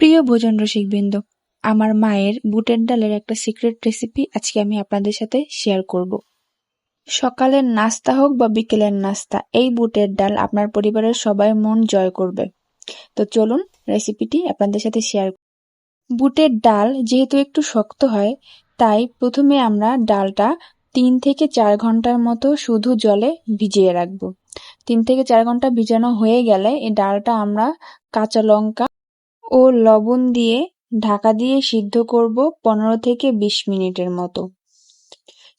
প্রিয় ভোজন রসিকবৃন্দ, আমার মায়ের বুটের ডালের একটা সিক্রেট রেসিপি আজকে আমি আপনাদের সাথে শেয়ার করব। সকালের নাস্তা হোক বা বিকেলের নাস্তা, এই বুটের ডাল আপনার পরিবারের সবাই মন জয় করবে। তো চলুন রেসিপিটি আপনাদের সাথে শেয়ার। বুটের ডাল যেহেতু একটু শক্ত হয়, তাই প্রথমে আমরা ডালটা 3 থেকে 4 ঘন্টার মতো শুধু জলে ভিজিয়ে রাখবো। 3 থেকে 4 ঘন্টা ভিজানো হয়ে গেলে এই ডালটা আমরা কাঁচা লঙ্কা ও লবণ দিয়ে ঢাকা দিয়ে সিদ্ধ করব 15 থেকে 20 মিনিটের মতো।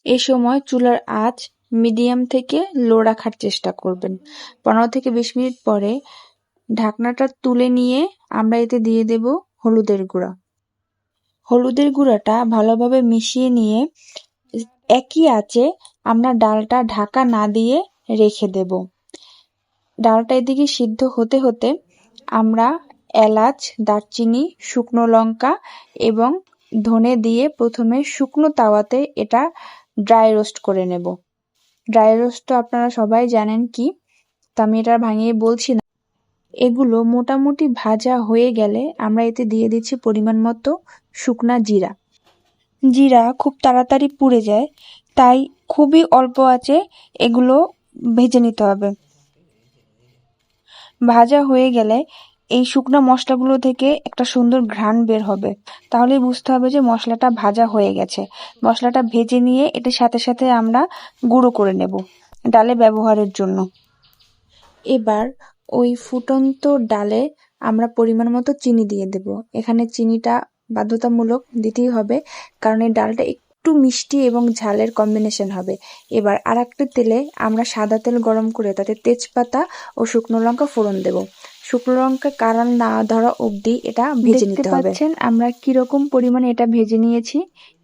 এ সময় চুলার আঁচ মিডিয়াম থেকে লো রাখার চেষ্টা করবেন। 15 থেকে 20 মিনিট পরে ঢাকনাটা তুলে নিয়ে আমরা এতে দিয়ে দেব হলুদের গুঁড়া। হলুদের গুঁড়াটা ভালোভাবে মিশিয়ে নিয়ে একই আঁচে আমরা ডালটা ঢাকা না দিয়ে রেখে দেব। ডালটা এদিকে সিদ্ধ হতে হতে আমরা এলাচ, দারচিনি, শুকনো লঙ্কা এবং ধনে দিয়ে প্রথমে শুকনো তাওয়াতে এটা ড্রাই রোস্ট করে নেব। ড্রাই রোস্ট তো আপনারা সবাই জানেন কি, তা আমি এটা ভাঙিয়ে বলছি না। এগুলো মোটামুটি ভাজা হয়ে গেলে আমরা এতে দিয়ে দিচ্ছি পরিমাণ মতো শুকনা জিরা। জিরা খুব তাড়াতাড়ি পুড়ে যায়, তাই খুবই অল্প আঁচে এগুলো ভেজে নিতে হবে। ভাজা হয়ে গেলে এই শুকনো মশলাগুলো থেকে একটা সুন্দর ঘ্রাণ বের হবে, তাহলেই বুঝতে হবে যে মশলাটা ভাজা হয়ে গেছে। মশলাটা ভেজে নিয়ে এটার সাথে সাথে আমরা গুঁড়ো করে নেব ডালে ব্যবহারের জন্য। এবার ওই ফুটন্ত ডালে আমরা পরিমাণ মতো চিনি দিয়ে দেব। এখানে চিনিটা বাধ্যতামূলক দিতেই হবে, কারণ এই ডালটা একটু মিষ্টি এবং ঝালের কম্বিনেশন হবে। এবার আরেকটা তেলে আমরা সাদা তেল গরম করে তাতে তেজপাতা ও শুকনো লঙ্কা ফোড়ন দেব। শুকনো লঙ্কা কারান না ধরা অবধি এটা ভেজে নিতে হবে। দেখতে পাচ্ছেন আমরা কিরকম পরিমাণে এটা ভেজে নিয়েছি।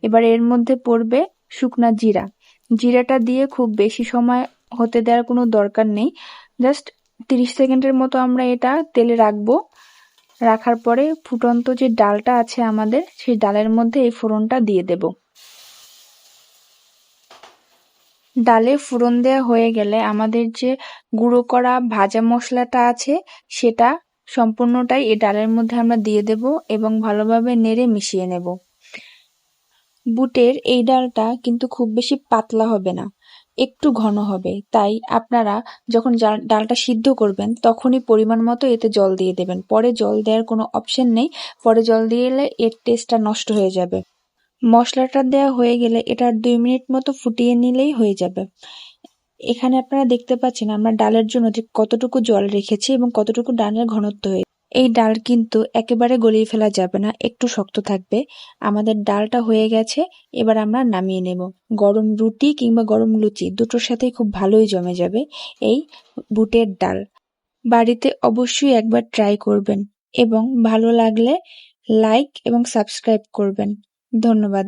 এবার এর মধ্যে পড়বে শুকনা জিরা। জিরাটা দিয়ে খুব বেশি সময় হতে দেওয়ার কোনো দরকার নেই, জাস্ট 30 সেকেন্ডের মতো আমরা এটা তেলে রাখবো। রাখার পরে ফুটন্ত যে ডালটা আছে আমাদের, সেই ডালের মধ্যে এই ফোড়নটা দিয়ে দেব। ডালে ফোড়ন দেওয়া হয়ে গেলে আমাদের যে গুঁড়ো করা ভাজা মশলাটা আছে সেটা সম্পূর্ণটাই এই ডালের মধ্যে আমরা দিয়ে দেব এবং ভালোভাবে নেড়ে মিশিয়ে নেব। বুটের এই ডালটা কিন্তু খুব বেশি পাতলা হবে না, একটু ঘন হবে, তাই আপনারা যখন ডালটা সিদ্ধ করবেন তখনই পরিমাণ মতো এতে জল দিয়ে দেবেন। পরে জল দেওয়ার কোনো অপশন নেই, পরে জল দিয়ে এলে এর টেস্টটা নষ্ট হয়ে যাবে। মশলাটা দেওয়া হয়ে গেলে এটা 2 মিনিট মতো ফুটিয়ে নিলেই হয়ে যাবে। এখানে আপনারা দেখতে পাচ্ছেন আমরা ডালের জন্য যে কতটুকু জল রেখেছি এবং কতটুকু ডালের ঘনত্ব হয়েছে। এই ডাল কিন্তু একেবারে গলিয়ে ফেলা যাবে না, একটু শক্ত থাকবে। আমাদের ডালটা হয়ে গেছে, এবার আমরা নামিয়ে নেব। গরম রুটি কিংবা গরম লুচি দুটোর সাথেই খুব ভালোই জমে যাবে এই বুটের ডাল। বাড়িতে অবশ্যই একবার ট্রাই করবেন এবং ভালো লাগলে লাইক এবং সাবস্ক্রাইব করবেন। ধন্যবাদ।